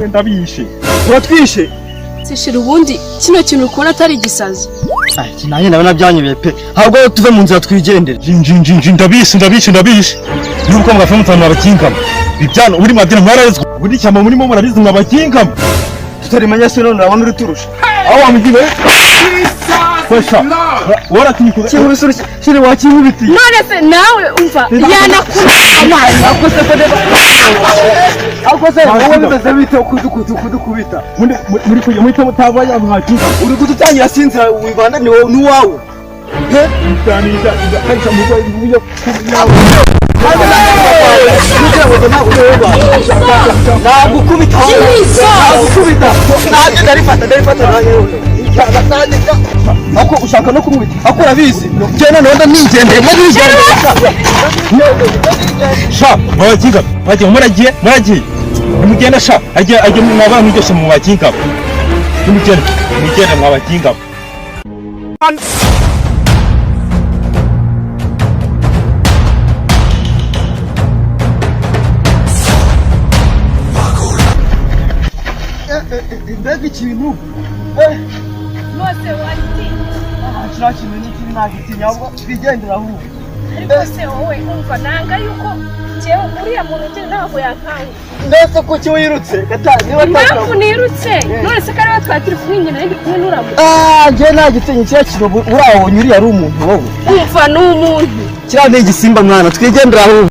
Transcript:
ndabishe uratwishe sishira ubundi kino kintu ukubona atari gisazi nanjye ndabona byanyobeye pe ahubwo tuve mu nzira twigendere ndabishe nuko mwafa mutanu abakingamo ibyano uri madina mwararezwe buri cyamba murimo murabizi mwabakingamo tutarimanya se none urabona uri turusha aho wamugiwe kwesha warakinyikuza cyangwa se shire wakinkubiti none se nawe umva yanakura amazi akose wowe bibaze bite kudukubita muri kuye muri tabaye mwakinga uri kudutangira sinzira wibanda ni wowe nuwawe mutanija kanisa mugo ibuye nagukubita ndarifata ako ushaka no kumwita ako urabizi genda nonda nigendeye sha mwakinga baje muragiye mugenda sha ajye mwabana mwigoshe mu bakinga mugenda mwabakinga mbega ikintu nose wati kirakimenye kiri nagitinya ahubwo twigendera ahubwo ariko se wowe umva nanga yuko jewe uriya muntu je ntabwo yankanga ndetse ko cyo wirutse niba impamvu nirutse none se kare batwatira kwingena ndi kumwe n'uramu nje nagitinya cyo kiro uraho nyuri yari umuntu wowe umva n'umuntu kira ni igisimba mwana twigendera ahubwo